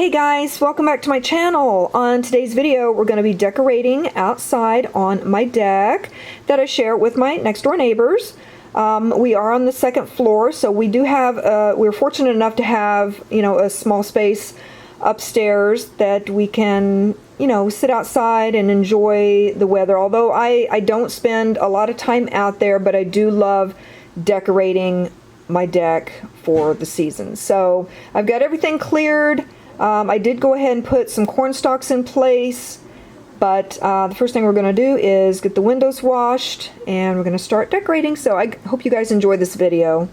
Hey guys, welcome back to my channel. On today's video, we're going to be decorating outside on my deck that I share with my next door neighbors. We are on the second floor, so we do have, we're fortunate enough to have, a small space upstairs that we can, sit outside and enjoy the weather. Although I don't spend a lot of time out there, but I do love decorating my deck for the season. So I've got everything cleared. I did go ahead and put some corn stalks in place, but the first thing we're going to do is get the windows washed and we're going to start decorating. So I hope you guys enjoy this video.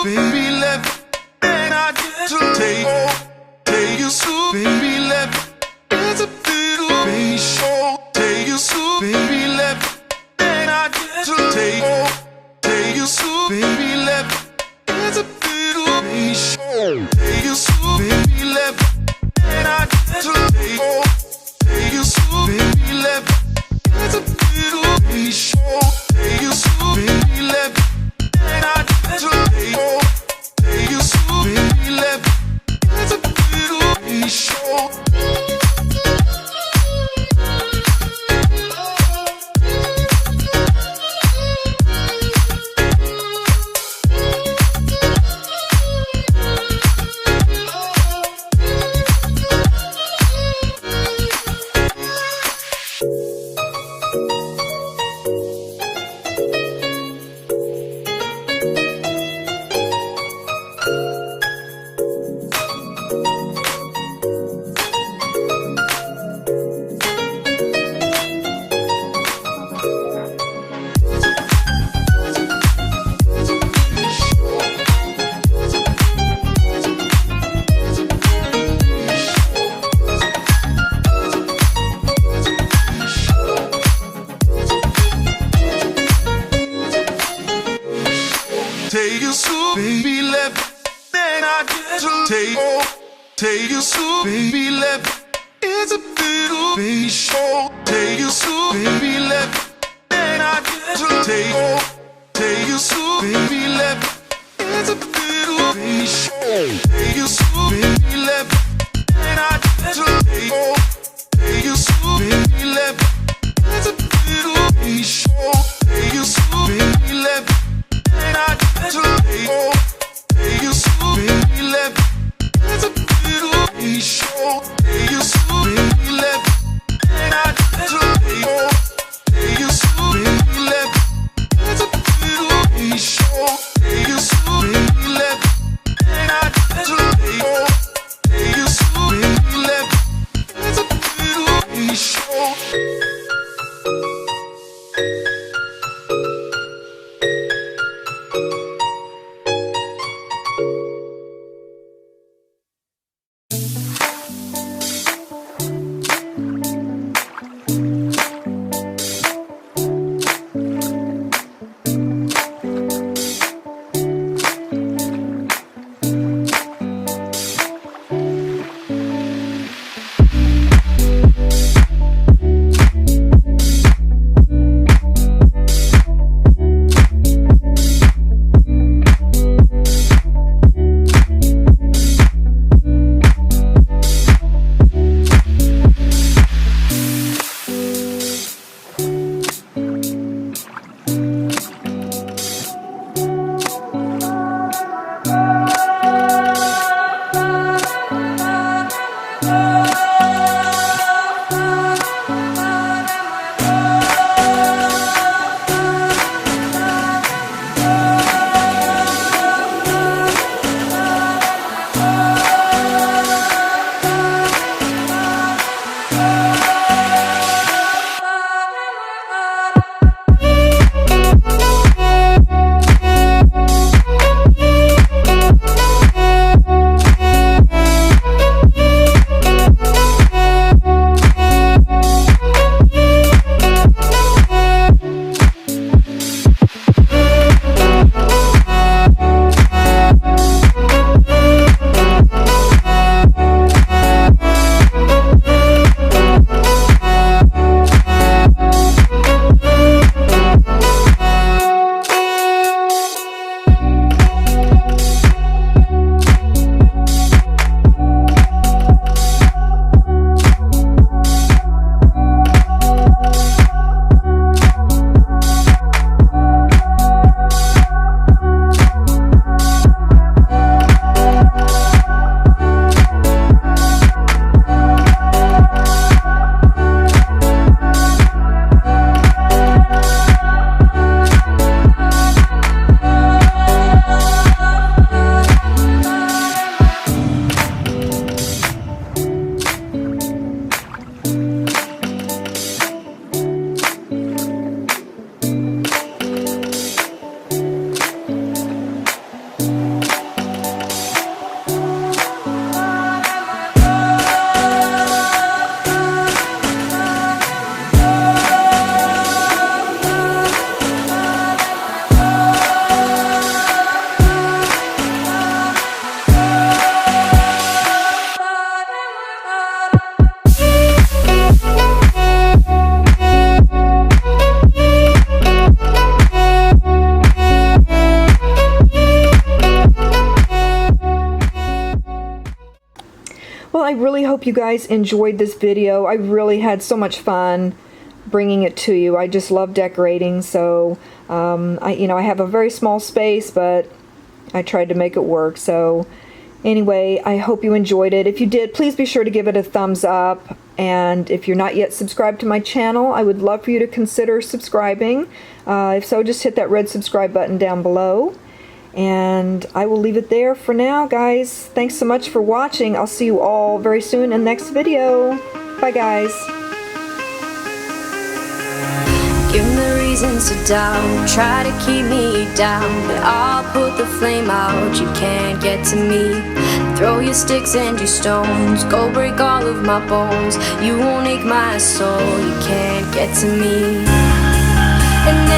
Baby left, and I get to take you so baby left, it's a little baby show. Take you so baby left, and I get to take you so baby left, it's a little baby show. Take you so baby left, and I get to take you so baby left, it's a little baby show. Take you so baby left, and I get to take you so baby left, it's a little baby show. Take you so baby left, then I get to take you so baby left, it's a little baby show. Take you so baby left, then I get to take you so baby left, it's a little baby show. Take you so baby left, then I get to take you so baby left, Well, I really hope you guys enjoyed this video. I really had so much fun bringing it to you. I just love decorating, so I have a very small space, but I tried to make it work. So anyway, I hope you enjoyed it. If you did, please be sure to give it a thumbs up. And if you're not yet subscribed to my channel, I would love for you to consider subscribing. If so, just hit that red subscribe button down below. And I will leave it there for now, guys. Thanks so much for watching. I'll see you all very soon in the next video. Bye, guys. Give me reasons to doubt, try to keep me down, but I'll put the flame out, you can't get to me. Throw your sticks and your stones, go break all of my bones. You won't ache my soul, you can't get to me. And